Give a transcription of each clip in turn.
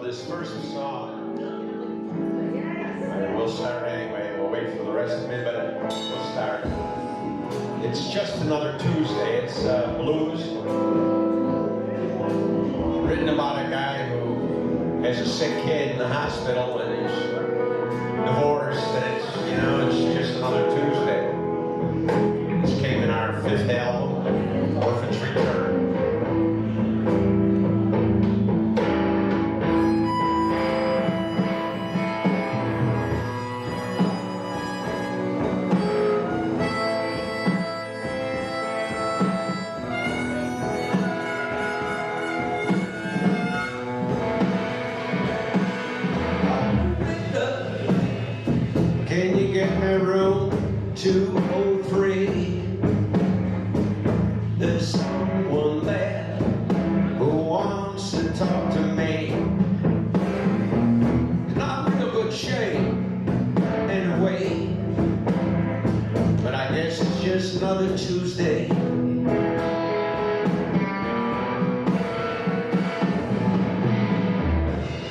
this first song. We'll start anyway. We'll wait for the rest of it, but we'll start. It's just another Tuesday. It's blues, written about a guy who has a sick kid in the hospital and he's divorced, and it's just another Tuesday. This came in our 5th album, Orphan's Return. Can you get me room 203? There's someone there who wants to talk to me. It's not in real good shape anyway, but I guess it's just another Tuesday.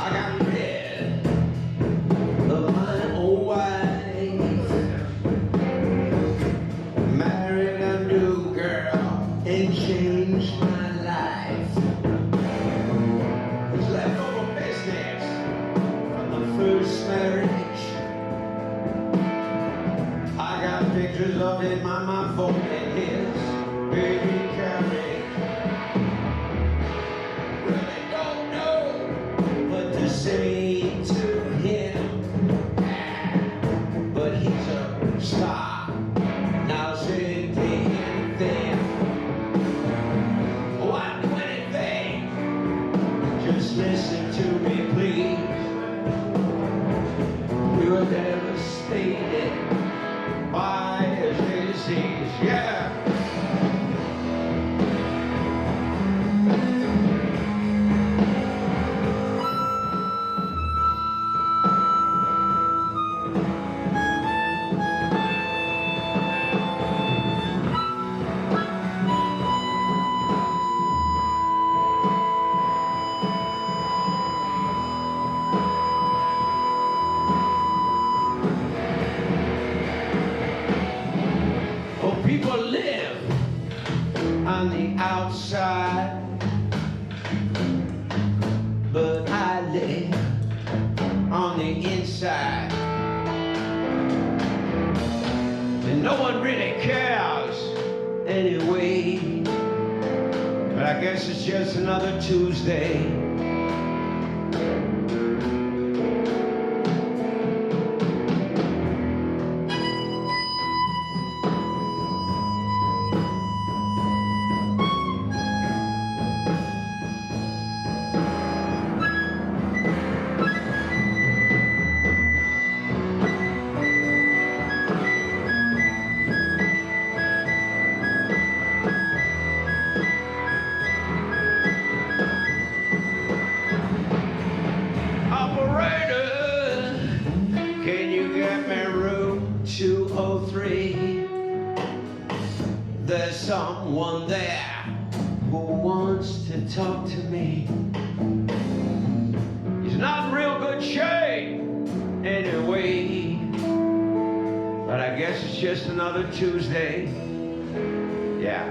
I got rid of my old wife, married a new girl, and changed my life. It's leftover business from the first marriage. I got pictures of him on my phone and his baby carriage. Really don't know what to say to him, but he's a star. Now say to him then, oh, I'd do anything. Just listen to me, please. We were devastated by his disease. Yeah. Well, people live on the outside, but I live on the inside. And no one really cares anyway, but I guess it's just another Tuesday. Operator, can you get me room 203? There's someone there who wants to talk to me. He's not in real good shape anyway, but I guess it's just another Tuesday. Yeah.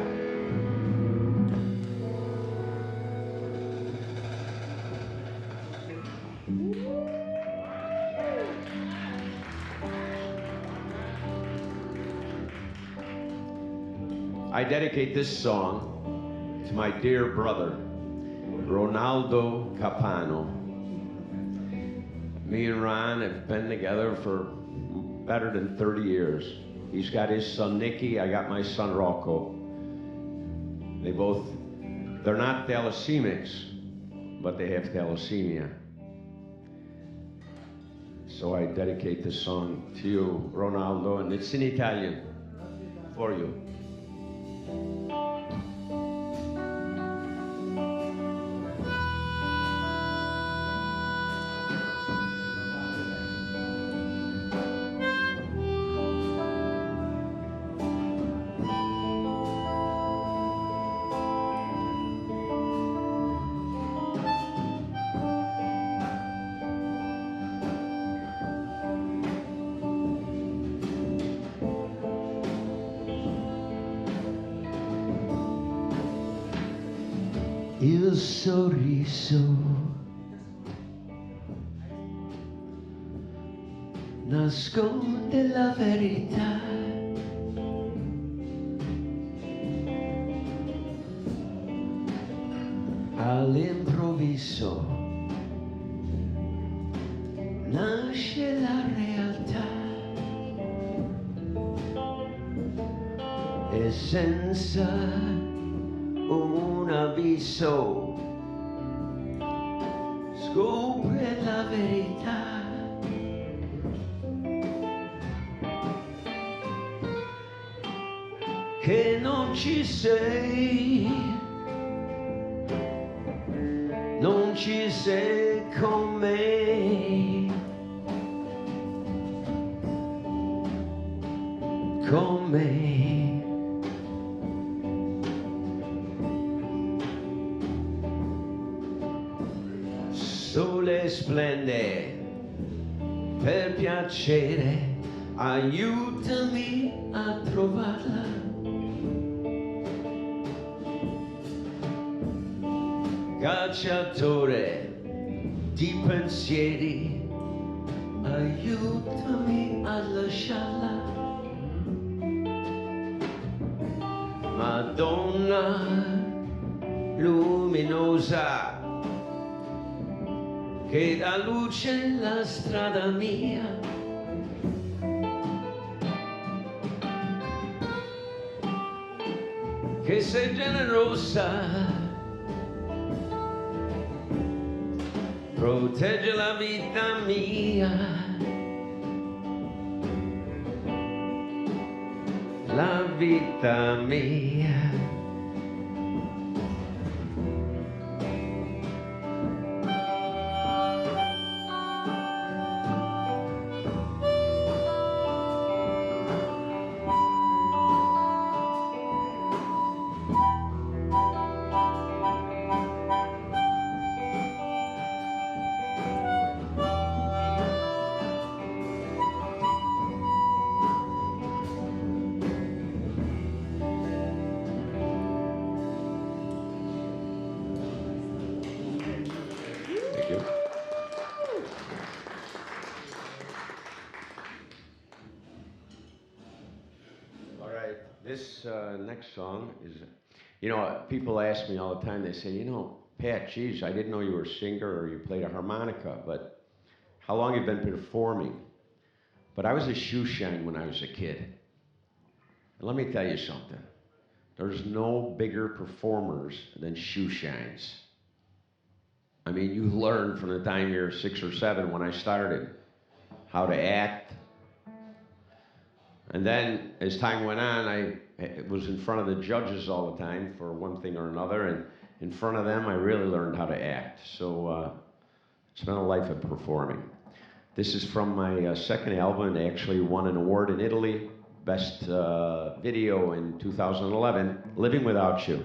I dedicate this song to my dear brother, Ronaldo Capano. Me and Ron have been together for better than 30 years. He's got his son Nicky, I got my son Rocco. They're not thalassemics, but they have thalassemia. So I dedicate this song to you, Ronaldo, and it's in Italian for you. il sorriso nasconde la verità. All'improvviso nasce la realtà e senza un avviso scopre la verità. Che non ci sei, non ci sei con me, con me. Sole splende, per piacere, aiutami a trovarla. Cacciatore di pensieri, aiutami a lasciarla. Madonna luminosa, che dà luce la strada mia. Che sei generosa, protegge la vita mia, la vita mia. This next song is, you know, people ask me all the time, they say, you know, Pat, geez, I didn't know you were a singer or you played a harmonica, but how long have you been performing? But I was a shoe shine when I was a kid. And let me tell you something. There's no bigger performers than shoe shines. I mean, you learn from the time you're 6 or 7 when I started how to act. And then as time went on, I was in front of the judges all the time for one thing or another, and in front of them, I really learned how to act. So it's been a life of performing. This is from my second album. It actually won an award in Italy, Best Video in 2011, Living Without You.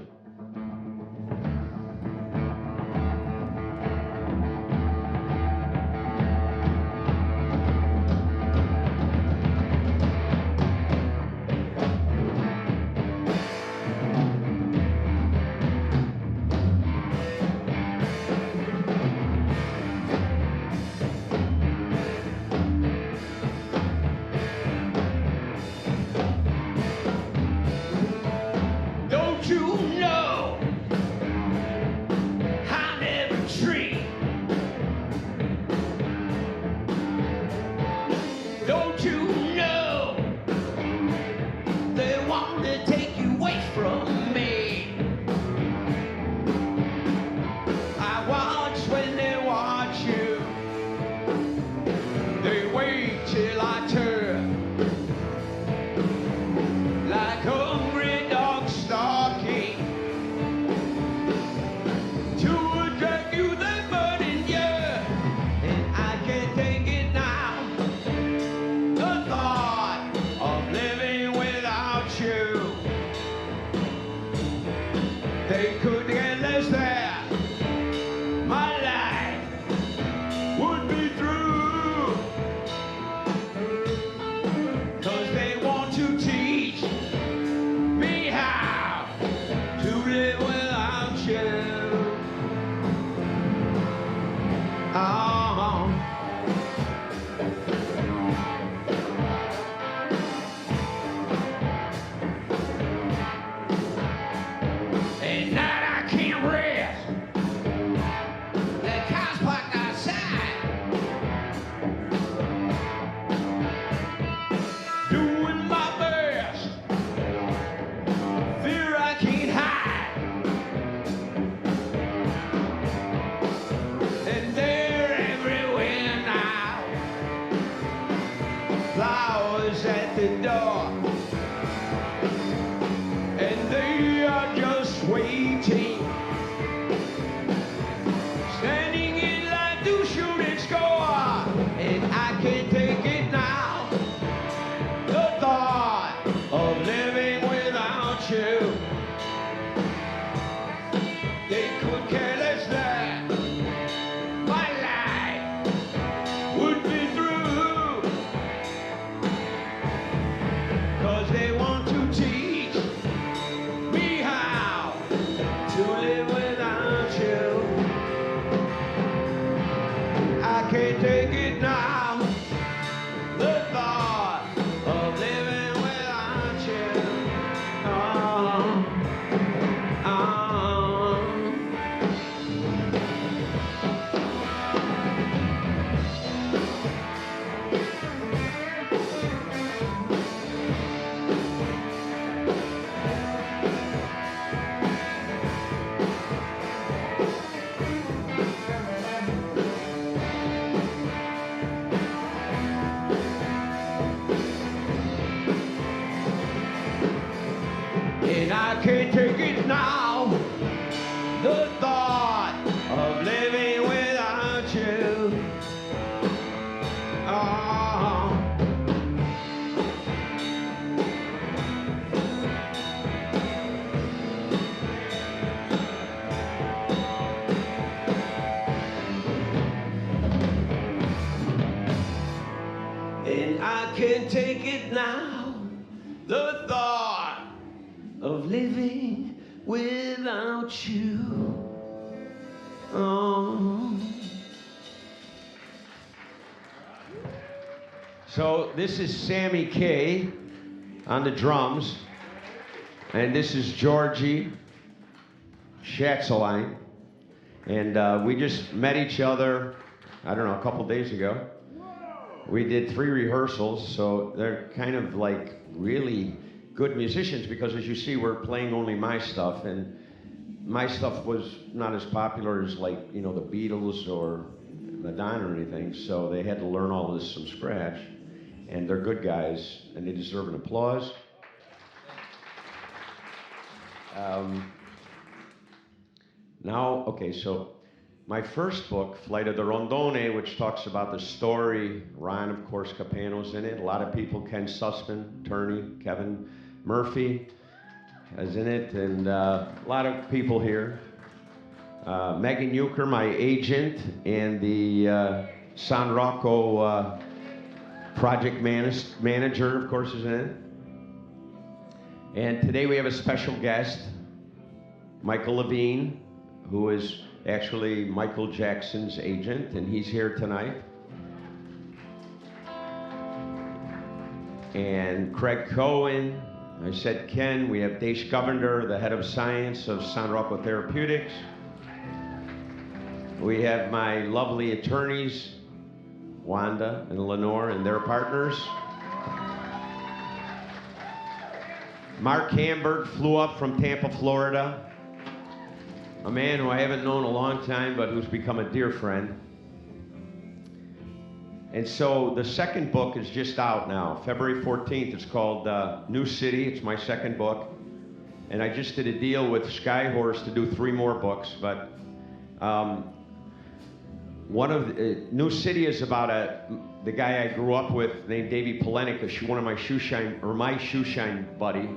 To live without you. And I can't take it now, the thought of living without you. Oh. And I can't take it now, the thought of living without you. Oh. So this is Sammy K on the drums, and this is Georgie Schatzeline, and we just met each other, I don't know, a couple days ago. We did 3 rehearsals, so they're kind of like really good musicians because, as you see, we're playing only my stuff, and my stuff was not as popular as, like, you know, the Beatles or Madonna or anything, so they had to learn all this from scratch, and they're good guys, and they deserve an applause. Now, okay, so my first book, Flight of the Rondone, which talks about the story, Ron, of course, Capano's in it. A lot of people, Ken Sussman, Turney, Kevin Murphy is in it, and a lot of people here. Megan Euker, my agent, and the San Rocco project manager, of course, is in it. And today we have a special guest, Michael Levine, who is actually Michael Jackson's agent, and he's here tonight. And Craig Cohen, I said Ken, we have Desh Govender, the head of science of San Rocco Therapeutics. We have my lovely attorneys, Wanda and Lenore, and their partners. Mark Hamburg flew up from Tampa, Florida. A man who I haven't known a long time, but who's become a dear friend. And so the second book is just out now, February 14th. It's called New City. It's my second book. And I just did a deal with Skyhorse to do 3 more books. But one of New City is about the guy I grew up with named Davey Polenica, one of my shoeshine buddy.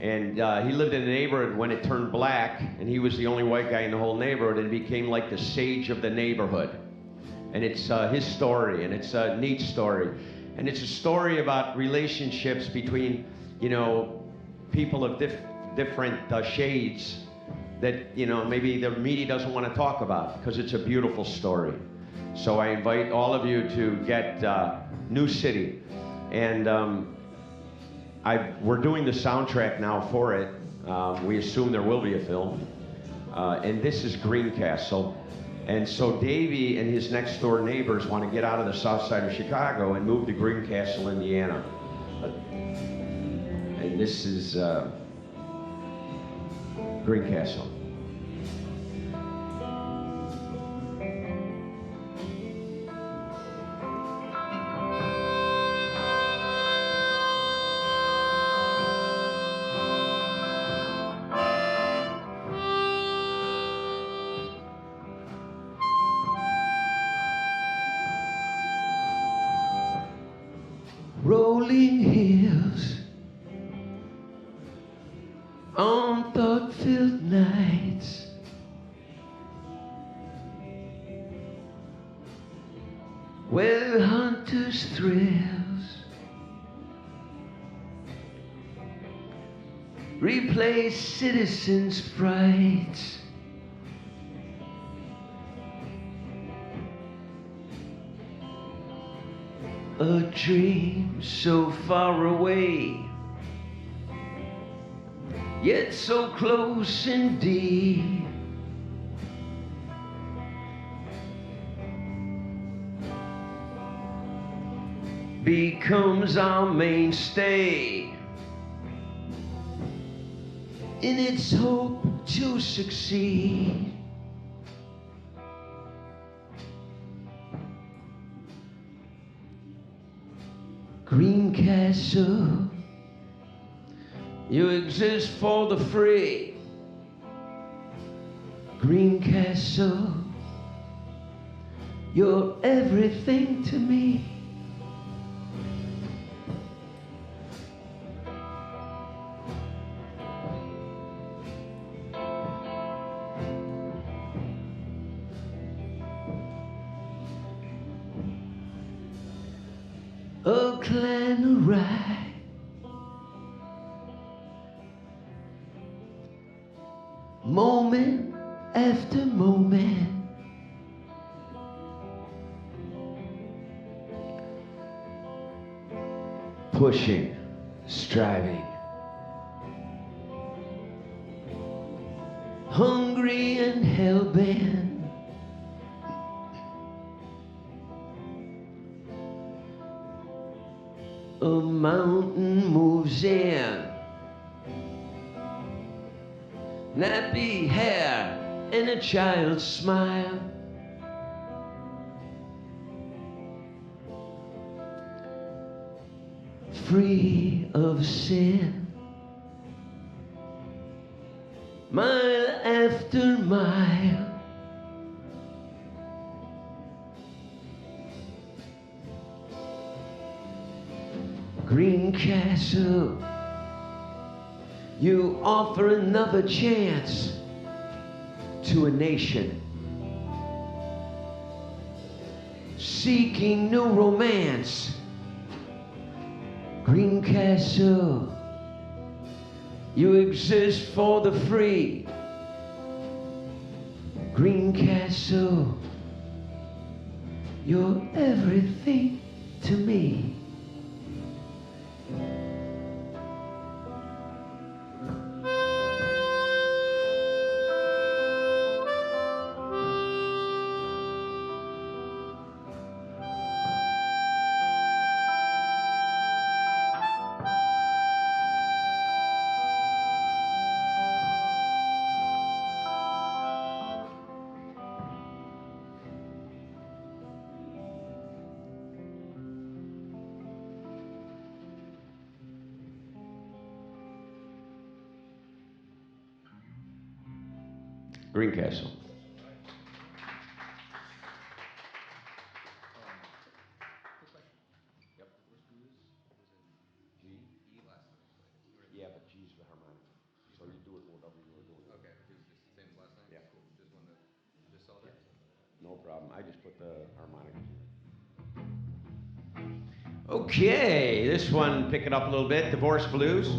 And he lived in a neighborhood when it turned black, and he was the only white guy in the whole neighborhood, and became like the sage of the neighborhood. And it's his story, and it's a neat story. And it's a story about relationships between, you know, people of different shades that, you know, maybe the media doesn't want to talk about, because it's a beautiful story. So I invite all of you to get New City. And we're doing the soundtrack now for it. We assume there will be a film. And this is Greencastle. And so Davey and his next door neighbors want to get out of the south side of Chicago and move to Greencastle, Indiana. And this is Greencastle. Rolling hills on thought-filled nights, where hunters' thrills replace citizens' frights. A dream so far away, yet so close indeed. Becomes our mainstay in its hope to succeed. Greencastle, You exist for the free. Green Castle, you're everything to me. A clan ride, moment after moment, pushing, striving, hungry and hell-bent. A mountain moves in, nappy hair and a child's smile. Free of sin, mile after mile. Green Castle, you offer another chance to a nation seeking new romance. Green Castle, you exist for the free. Green Castle, you're everything to me. Green Castle. Yeah, but G's the harmonic. So you do it whatever you were doing. Okay, it was just the same as last time? Yeah, cool. Just wanted to, just saw that. No problem. I just put the harmonic. Okay, this one, pick it up a little bit. Divorce Blues.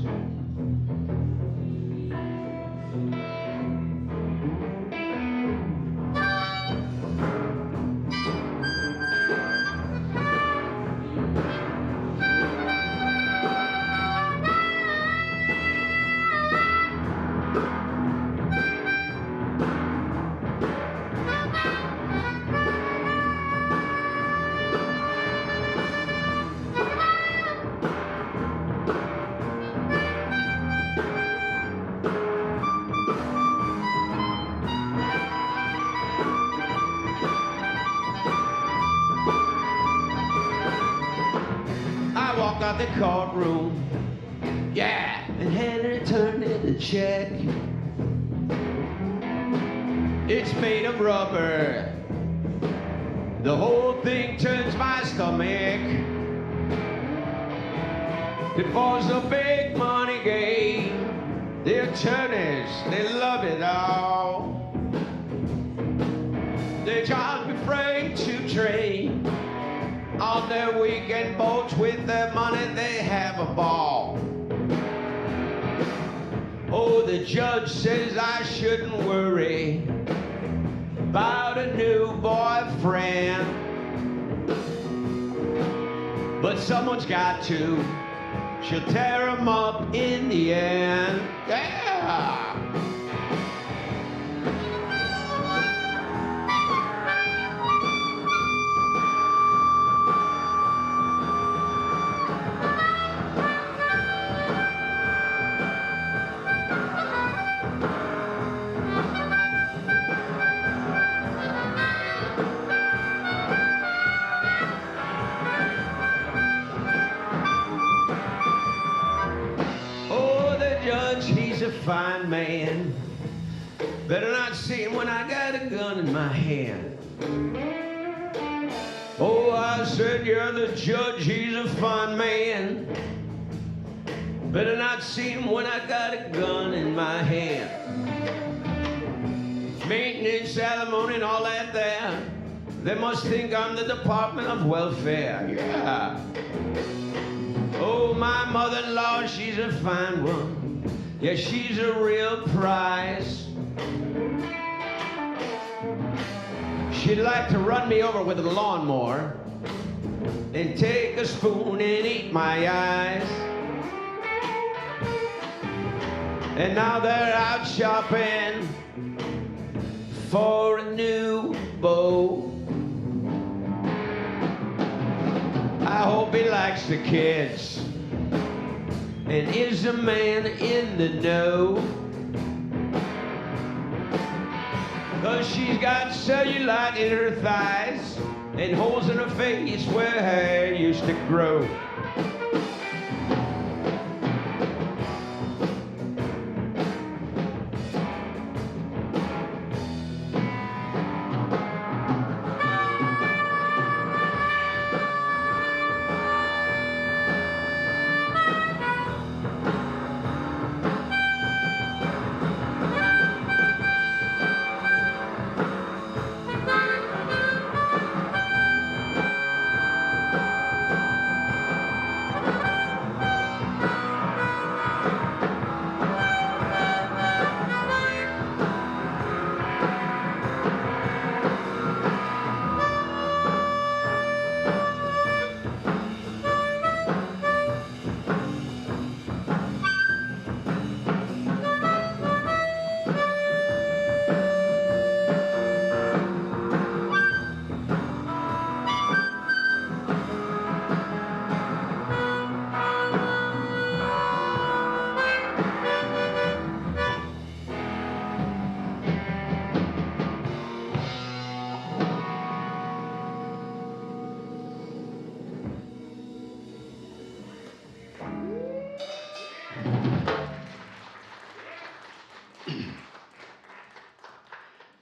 Out the courtroom, yeah, and Henry turned in the check. It's made of rubber. The whole thing turns my stomach. It was a big money game. The attorneys, they love it all. They charge me freight to trade. On their weekend boats with their money, they have a ball. Oh, the judge says I shouldn't worry about a new boyfriend. But someone's got to. She'll tear him up in the end. Yeah! a fine man. Better not see him when I got a gun in my hand. Oh, I said, you're the judge, he's a fine man. Better not see him when I got a gun in my hand. Maintenance, alimony, and all that there. They must think I'm the Department of Welfare, yeah. Oh, my mother-in-law, she's a fine one. Yeah, she's a real prize. She'd like to run me over with a lawnmower and take a spoon and eat my eyes. And now they're out shopping for a new beau. I hope he likes the kids and is a man in the know. 'Cause she's got cellulite in her thighs and holes in her face where hair used to grow.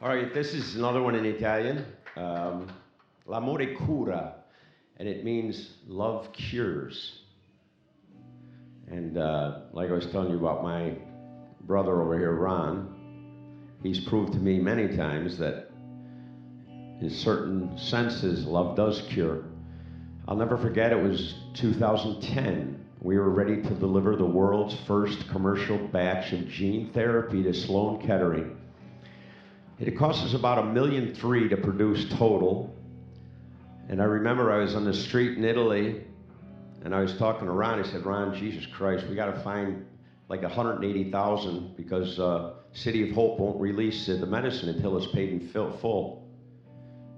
All right, this is another one in Italian. L'amore cura, and it means love cures. And like I was telling you about my brother over here, Ron, he's proved to me many times that in certain senses, love does cure. I'll never forget, it was 2010. We were ready to deliver the world's first commercial batch of gene therapy to Sloan Kettering. It cost us about $1.3 million to produce total. And I remember I was on the street in Italy, and I was talking to Ron. I said, Ron, Jesus Christ, we got to find like 180,000 because City of Hope won't release the medicine until it's paid in full.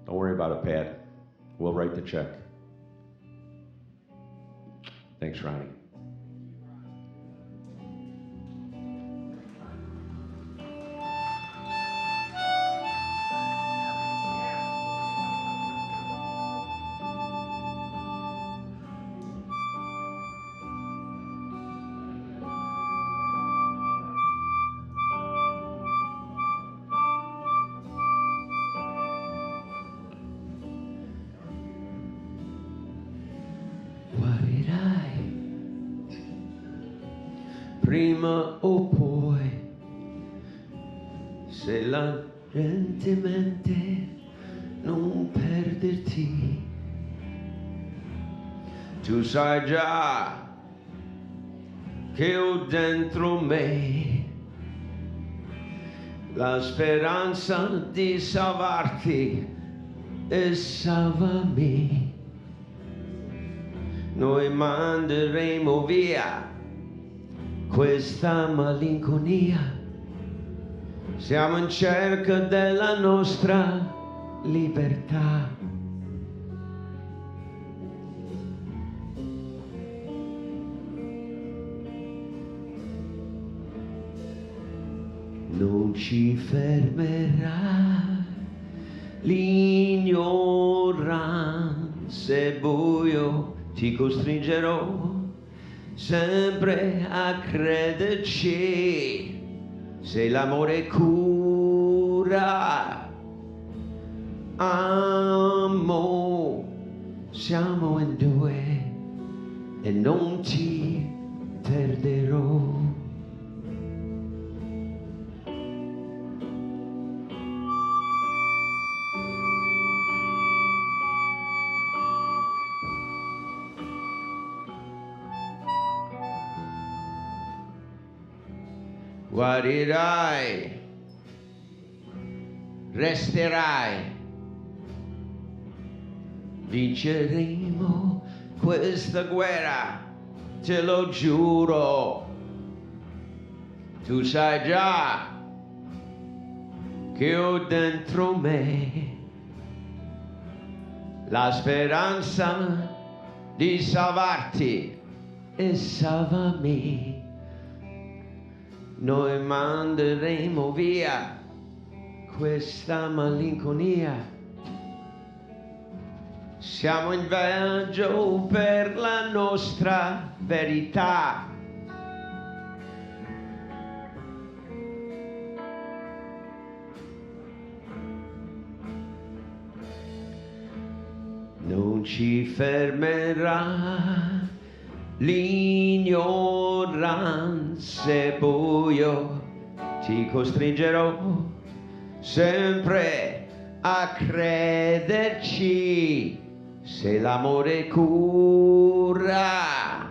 Don't worry about it, Pat. We'll write the check. Thanks, Ronnie. Prima o poi, se la gente mente, non perderti. Tu sai già che ho dentro me la speranza di salvarti e salvami. Noi manderemo via questa malinconia, siamo in cerca della nostra libertà. Non ci fermerà l'ignoranza, è buio, ti costringerò sempre a crederci, se l'amore cura. Amo, siamo in due e non ti perderò. Guarirai, resterai, vinceremo questa guerra, te lo giuro. Tu sai già che ho dentro me la speranza di salvarti e salvami. Noi manderemo via questa malinconia. Siamo in viaggio per la nostra verità. Non ci fermerà l'ignoranza e buio, ti costringerò sempre a crederci, se l'amore cura.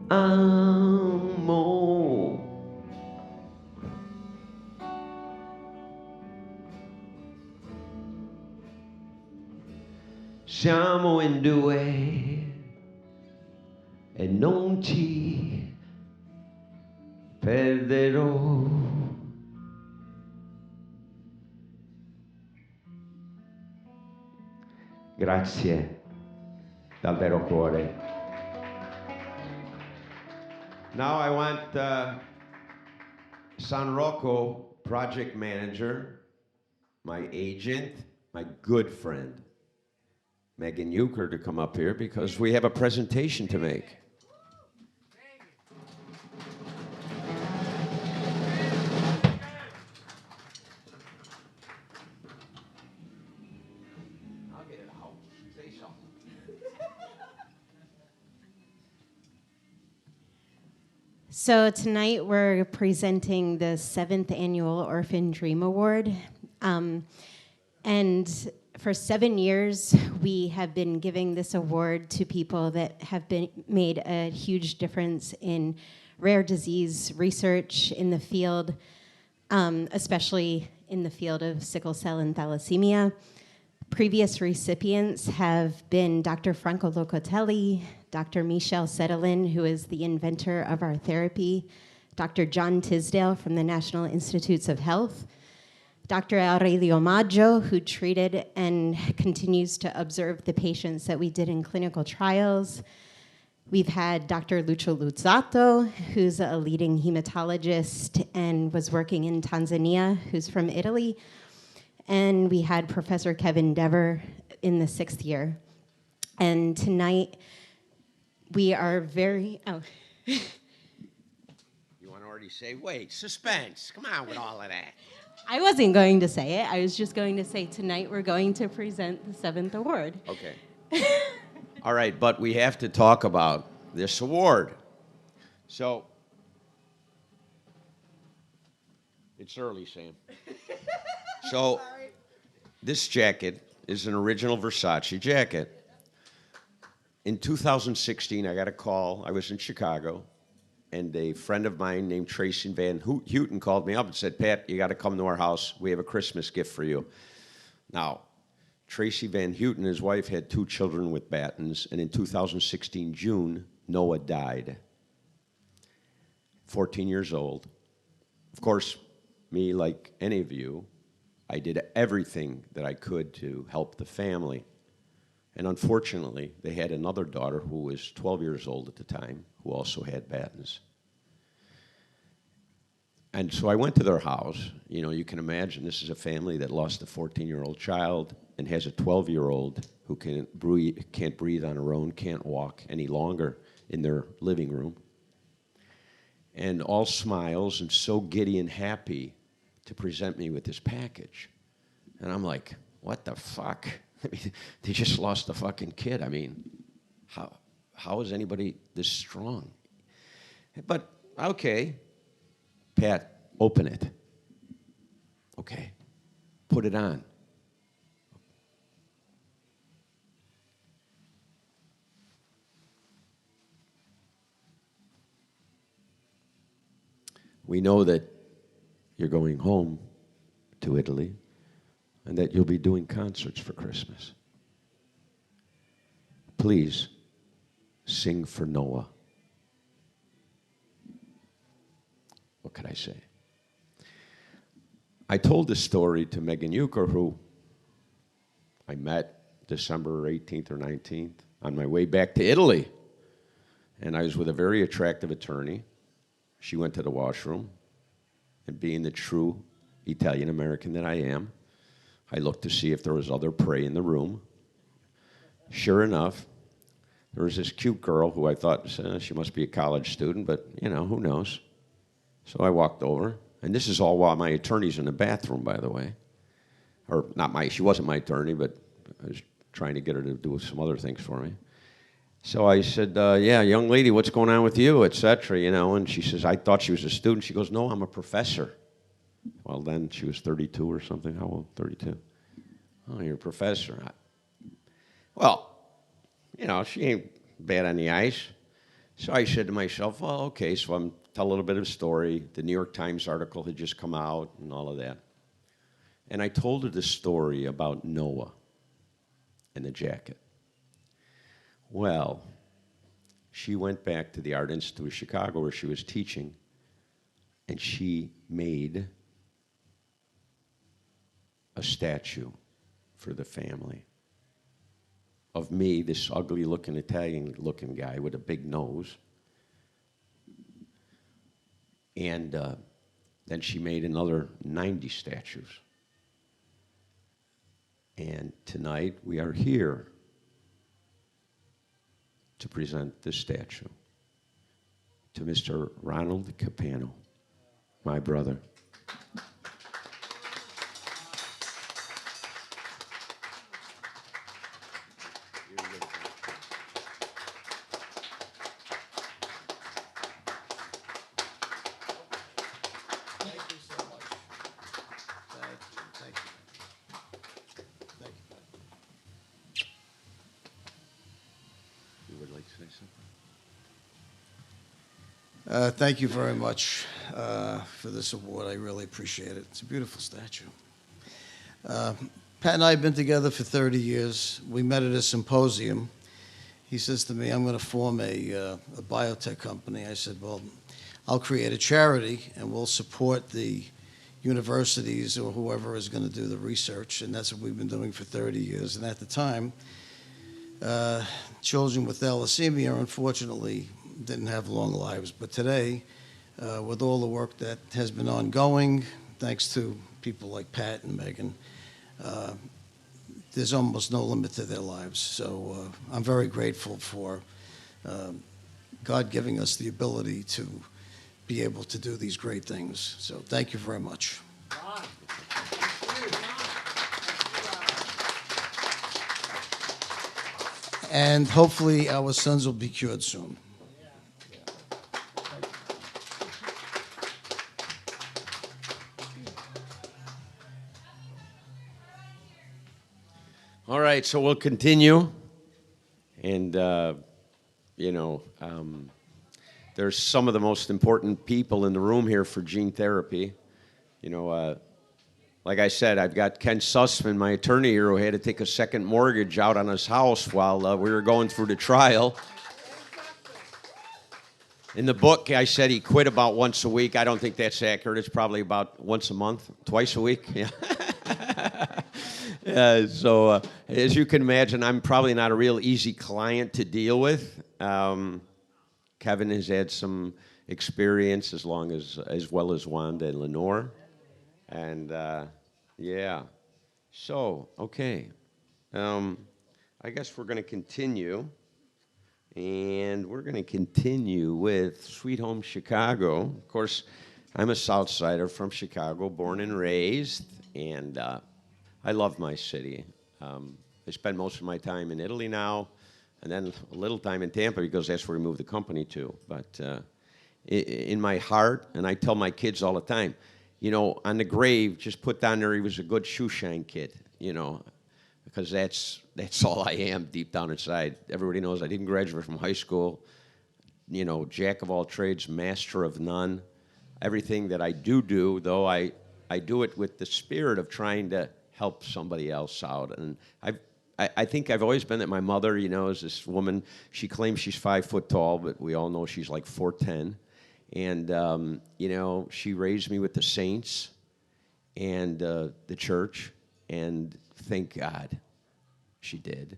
Amo. Siamo in due e non ti perderò. Grazie dal vero cuore. Now I want San Rocco project manager, my agent, my good friend, Megan Euker, to come up here because we have a presentation to make. I'll get it out. Say something. So tonight we're presenting the 7th annual Orphan Dream Award. And for 7 years, we have been giving this award to people that have made a huge difference in rare disease research in the field, especially in the field of sickle cell and thalassemia. Previous recipients have been Dr. Franco Locatelli, Dr. Michel Sedelin, who is the inventor of our therapy, Dr. John Tisdale from the National Institutes of Health, Dr. Aurelio Maggio, who treated and continues to observe the patients that we did in clinical trials. We've had Dr. Lucio Luzzato, who's a leading hematologist and was working in Tanzania, who's from Italy. And we had Professor Kevin Dever in the 6th year. And tonight, we are very, You want to already say, wait, suspense. Come on with all of that. I wasn't going to say it. I was just going to say tonight we're going to present the 7th award. Okay. All right, but we have to talk about this award. So, it's early, Sam. So, this jacket is an original Versace jacket. In 2016, I got a call. I was in Chicago, and a friend of mine named Tracy Van Houten called me up and said, Pat, you got to come to our house. We have a Christmas gift for you. Now, Tracy Van Houten, his wife, had 2 children with Battens, and in 2016, June, Noah died. 14 years old. Of course, me, like any of you, I did everything that I could to help the family. And unfortunately, they had another daughter who was 12 years old at the time, who also had Battens. And so I went to their house. You know, you can imagine this is a family that lost a 14-year-old child and has a 12-year-old who can't breathe on her own, can't walk any longer. in their living room, and all smiles and so giddy and happy to present me with this package. And I'm like, what the fuck? I mean, they just lost a fucking kid. I mean, how is anybody this strong? But, okay, Pat, open it. Okay, put it on. We know that you're going home to Italy and that you'll be doing concerts for Christmas. Please sing for Noah. What could I say? I told this story to Megan Euker, who I met December 18th or 19th on my way back to Italy. And I was with a very attractive attorney. She went to the washroom, and being the true Italian-American that I am, I looked to see if there was other prey in the room. Sure enough, there was this cute girl who I thought, she must be a college student, but, you know, who knows? So I walked over, and this is all while my attorney's in the bathroom, by the way. Or she wasn't my attorney, but I was trying to get her to do some other things for me. So I said, yeah, young lady, what's going on with you, et cetera, you know? And she says, I thought she was a student. She goes, no, I'm a professor. Well, then she was 32 or something. How old? 32. Oh, you're a professor. Well, you know, she ain't bad on the ice. So I said to myself, well, okay, so I'm tell a little bit of a story. The New York Times article had just come out and all of that. And I told her the story about Noah and the jacket. Well, she went back to the Art Institute of Chicago where she was teaching, and she made a statue for the family of me, this ugly-looking Italian-looking guy with a big nose. And then she made another 90 statues. And tonight we are here to present this statue to Mr. Ronald Capano, my brother. Thank you very much for this award. I really appreciate it. It's a beautiful statue. Pat and I have been together for 30 years. We met at a symposium. He says to me, I'm going to form a biotech company. I said, well, I'll create a charity and we'll support the universities or whoever is going to do the research. And that's what we've been doing for 30 years. And at the time, children with thalassemia, unfortunately, didn't have long lives. But today, with all the work that has been ongoing, thanks to people like Pat and Megan, there's almost no limit to their lives. So I'm very grateful for God giving us the ability to be able to do these great things. So thank you very much. And hopefully our sons will be cured soon. All right, so we'll continue. And, there's some of the most important people in the room here for gene therapy. Like I said, I've got Ken Sussman, my attorney here, who had to take a second mortgage out on his house while we were going through the trial. In the book, I said he quit about once a week. I don't think that's accurate. It's probably about once a month, twice a week. Yeah. So as you can imagine, I'm probably not a real easy client to deal with. Kevin has had some experience as well as Wanda and Lenore. And yeah. So, okay. I guess we're going to continue And we're going to continue with Sweet Home Chicago. Of course, I'm a South Sider from Chicago, born and raised, and I love my city. I spend most of my time in Italy now, and then a little time in Tampa because that's where we moved the company to. But in my heart, and I tell my kids all the time, you know, on the grave, just put down there he was a good shoeshine kid, you know, because that's all I am deep down inside. Everybody knows I didn't graduate from high school. You know, jack of all trades, master of none. Everything that I do, though, I do it with the spirit of trying to help somebody else out. And I think I've always been that. My mother, you know, is this woman. She claims she's 5 foot tall, but we all know she's like 4'10". And, you know, she raised me with the saints and the church, and thank God she did.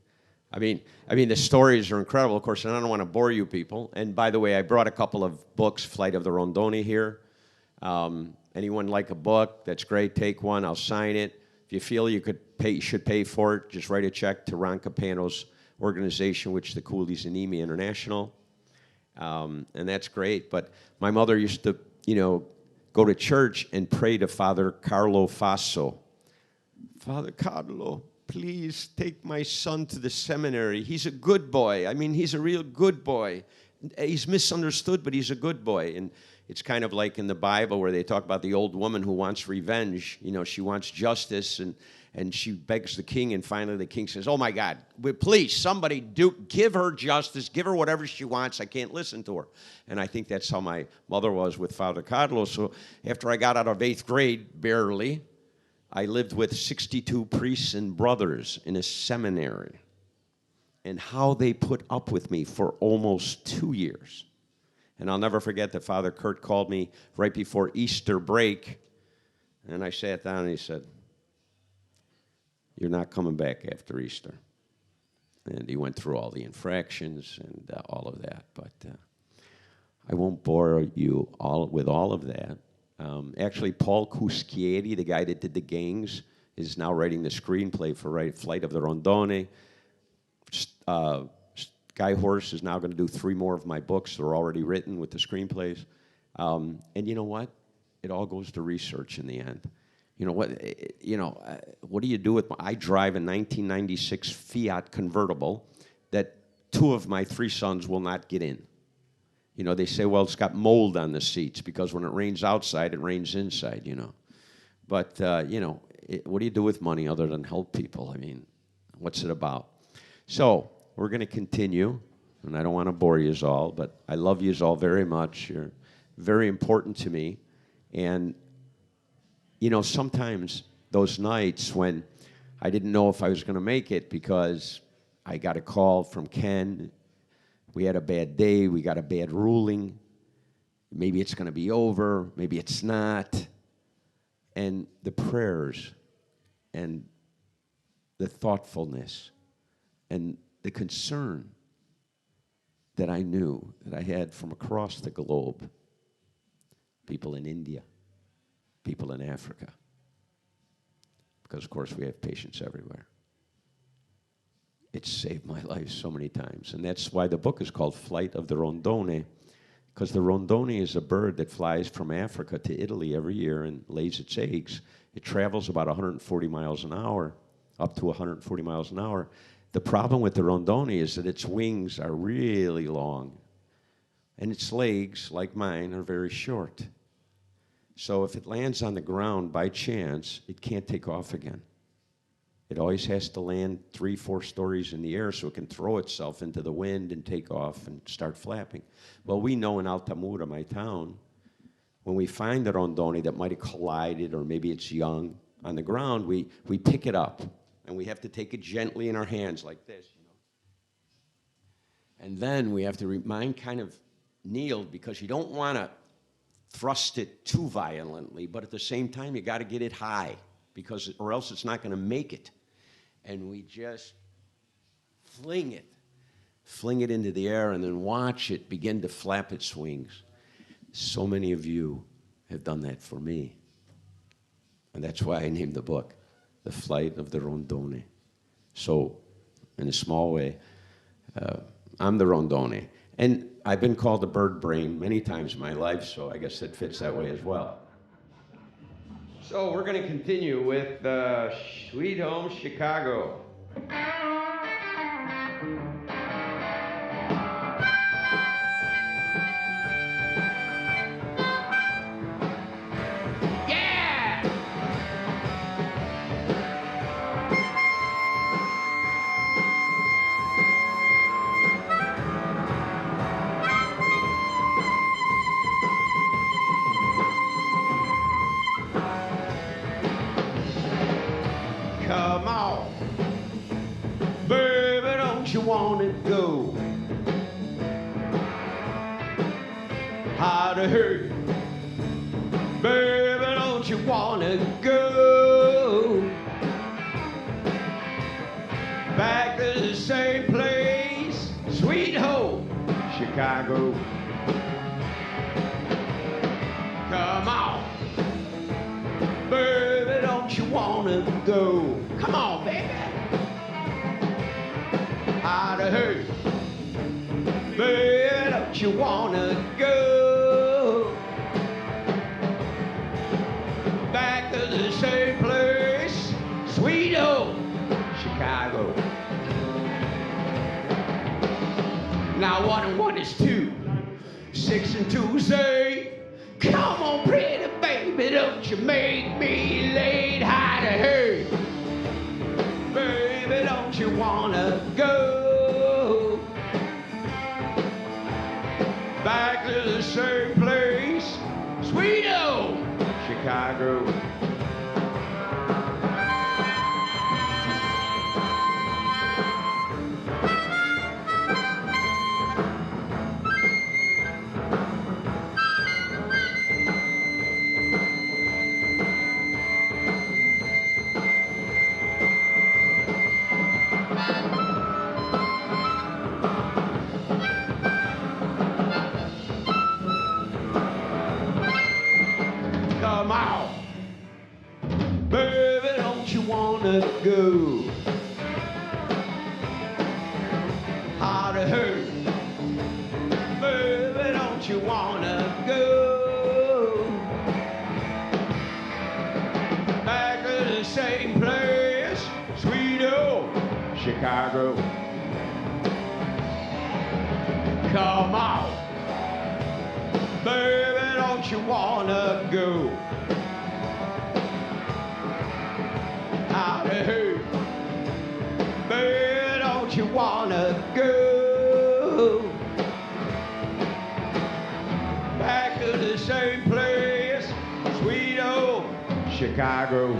I mean, the stories are incredible, of course, and I don't want to bore you people. And by the way, I brought a couple of books, Flight of the Rondoni here. Anyone like a book? That's great. Take one. I'll sign it. If you feel you should pay for it, just write a check to Ron Capano's organization, which is the Cooley's Anemia International. And that's great. But my mother used to, you know, go to church and pray to Father Carlo Fasso. Father Carlo, please take my son to the seminary. He's a good boy. I mean, he's a real good boy. He's misunderstood, but he's a good boy. And it's kind of like in the Bible where they talk about the old woman who wants revenge. You know, she wants justice, and she begs the king, and finally the king says, oh, my God, please, somebody give her justice, give her whatever she wants. I can't listen to her. And I think that's how my mother was with Father Carlo. So after I got out of 8th grade, barely, I lived with 62 priests and brothers in a seminary, and how they put up with me for almost 2 years. And I'll never forget that Father Kurt called me right before Easter break, and I sat down and he said, you're not coming back after Easter. And he went through all the infractions and all of that, but I won't bore you with all of that. Actually, Paul Cuschieri, the guy that did The Gangs, is now writing the screenplay for Flight of the Rondoni. Guy Horse is now going to do 3 more of my books. They're already written with the screenplays. And you know what? It all goes to research in the end. You know what do you do with I drive a 1996 Fiat convertible that 2 of my 3 sons will not get in. You know, they say, well, it's got mold on the seats because when it rains outside, it rains inside, you know. But, you know, what do you do with money other than help people? I mean, what's it about? So we're going to continue, and I don't want to bore you all, but I love you all very much. You're very important to me. And, you know, sometimes those nights when I didn't know if I was going to make it because I got a call from Ken, we had a bad day, we got a bad ruling, maybe it's going to be over, maybe it's not, and the prayers and the thoughtfulness and the concern that I knew that I had from across the globe, people in India, people in Africa, because of course we have patients everywhere. It's saved my life so many times, and that's why the book is called Flight of the Rondoni, because the Rondoni is a bird that flies from Africa to Italy every year and lays its eggs. It travels about 140 miles an hour, up to 140 miles an hour. The problem with the Rondoni is that its wings are really long, and its legs, like mine, are very short. So if it lands on the ground by chance, it can't take off again. It always has to land 3-4 stories in the air so it can throw itself into the wind and take off and start flapping. Well, we know in Altamura, my town, when we find the Rondoni that might have collided or maybe it's young on the ground, we pick it up. And we have to take it gently in our hands like this, you know. And then we have to mine kind of kneeled because you don't want to thrust it too violently, but at the same time, you got to get it high because, or else it's not going to make it. And we just fling it into the air, and then watch it begin to flap its wings. So many of you have done that for me. And that's why I named the book The Flight of the Rondoni. So, in a small way, I'm the Rondone. And I've been called the bird brain many times in my life, so I guess it fits that way as well. So we're going to continue with Sweet Home Chicago. Come on, baby, don't you want to go? How to hurt, baby, don't you want to go? Back to the same place, sweet home, Chicago. Come on, baby, don't you want to go? Come on, baby. How to hurt, baby, don't you want to go? Back to the same place, sweet old Chicago. Now 1 and 1 is 2, 6 and 2 is 8. Come on, pretty baby, don't you make me late. How to hurt, baby, don't you wanna go? Back to the same place, sweet old Chicago. Come on, baby, don't you wanna go? How to hurt, baby, don't you wanna go? Back to the same place, sweet old Chicago. Come on, baby, don't you wanna go? How to hurt, baby, don't you wanna go? Back to the same place, sweet old Chicago.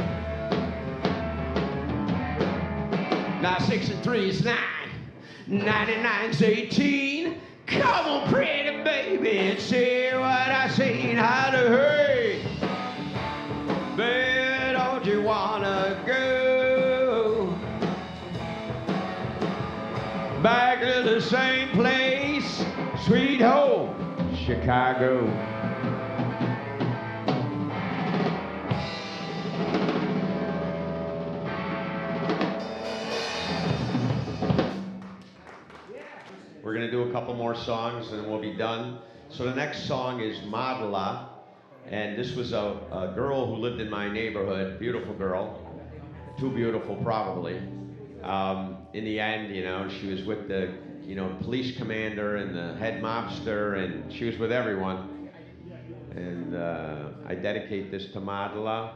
Now 6 and 3 is 9, 99's 18. Come on, pretty baby, and see what I seen. How to hurt, baby, don't you wanna go? Back to the same place, sweet home, Chicago. We're going to do a couple more songs and we'll be done. So the next song is Madla. And this was a girl who lived in my neighborhood, beautiful girl, too beautiful probably. In the end, you know, she was with the, you know, police commander and the head mobster, and she was with everyone. And I dedicate this to Madla.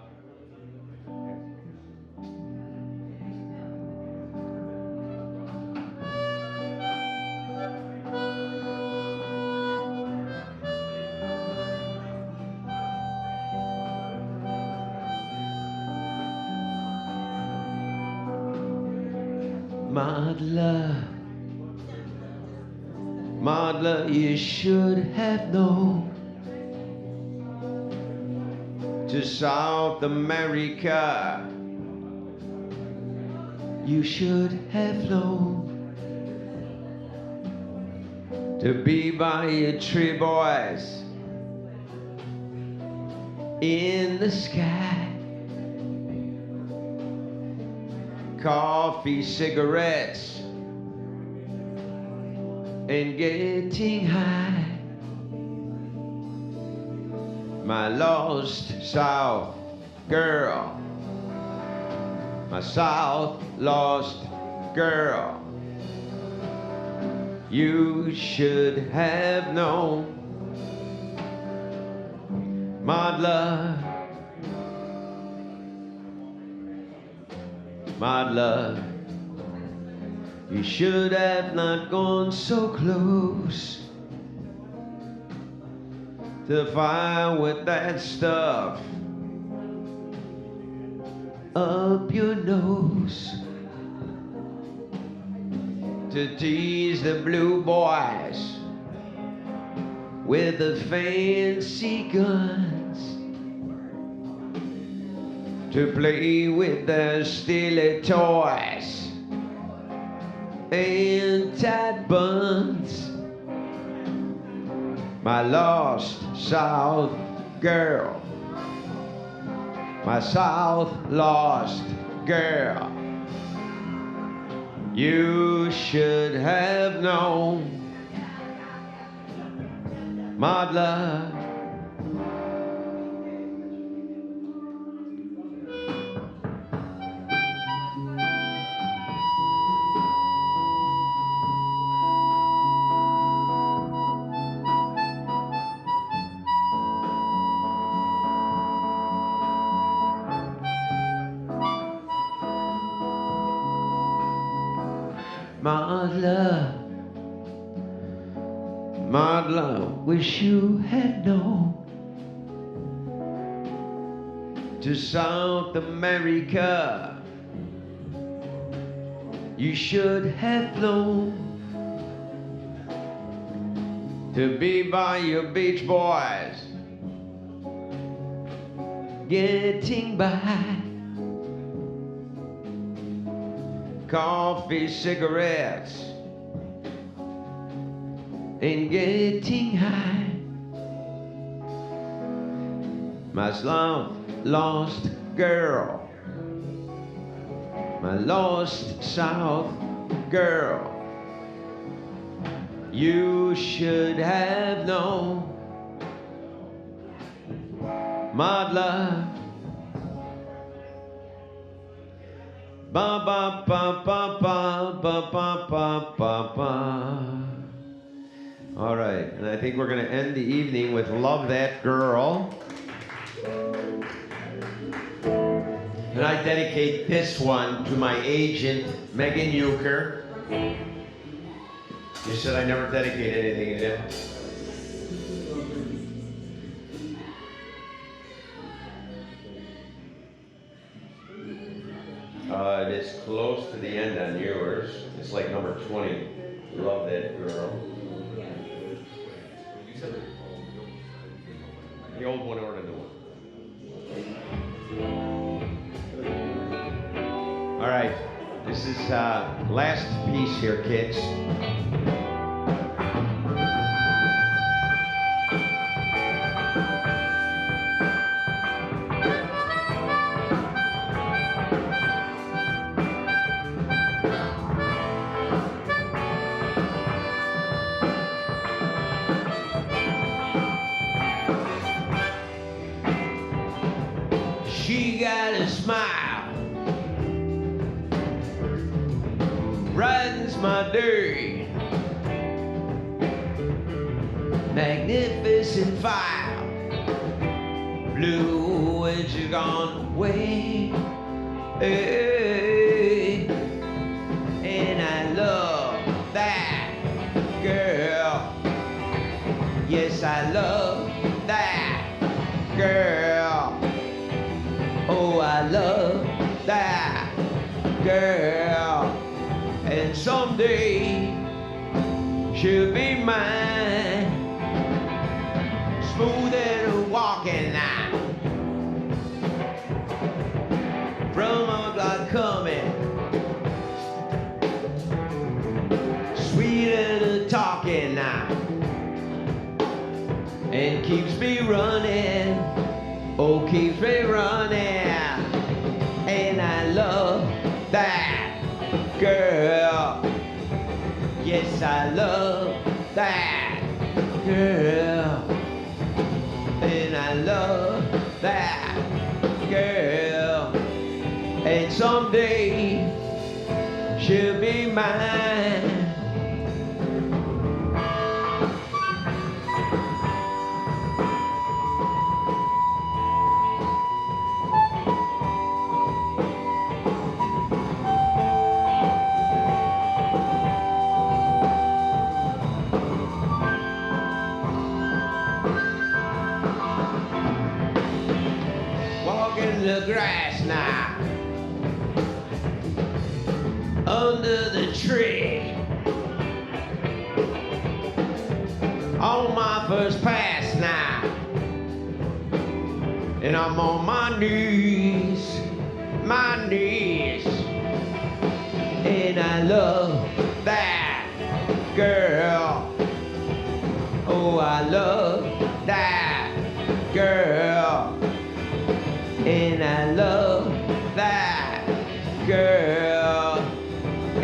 Madla, Madla, you should have known. To South America, you should have known. To be by your tree boys in the sky. Coffee, cigarettes, and getting high. My lost South girl, my South lost girl. You should have known, my love, my love. You should have not gone so close to fire with that stuff up your nose, to tease the blue boys with the fancy guns, to play with their steely toys and tight buns. My lost South girl, my South lost girl. You should have known, my love. My love, wish you had known. To South America, you should have flown. To be by your beach boys, getting by. Coffee, cigarettes, and getting high. My lost girl, my lost South girl. You should have known, my love. Ba ba ba ba ba ba ba ba ba ba. All right, and I think we're going to end the evening with "Love That Girl." And I dedicate this one to my agent, Megan Euker. You said I never dedicate anything, did you? It is close to the end on yours. It's like number 20. Love That Girl. The old one or the new one? All right. This is last piece here, kids. She got a smile, brightens my day, magnificent fire, blue when she's gone away. Hey, and I love that girl. Yes, I love that girl. Oh, I love that girl. And someday she'll be mine. Smooth and walking now. From a block coming. Sweet and talking now. And keeps me running. Oh, keeps me running. And I love that girl. Yes, I love that girl. And I love that girl. And someday she'll be mine. Walk in the grass now, under the tree, on my first pass now, and I'm on my knees, and I love that girl. Oh, I love that girl. And I love that girl.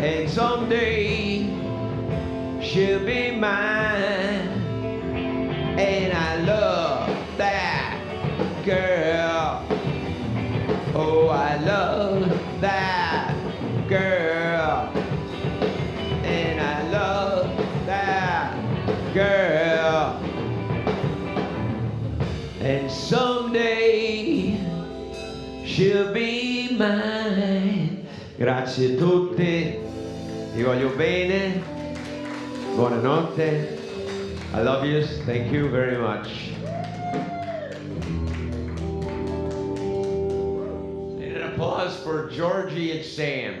And someday she'll be mine. And I love that girl. Oh, I love that girl. And I love that girl. And someday she'll be mine. Grazie a tutti, vi voglio bene, buonanotte, I love you, thank you very much. And an applause for Georgie and Sam.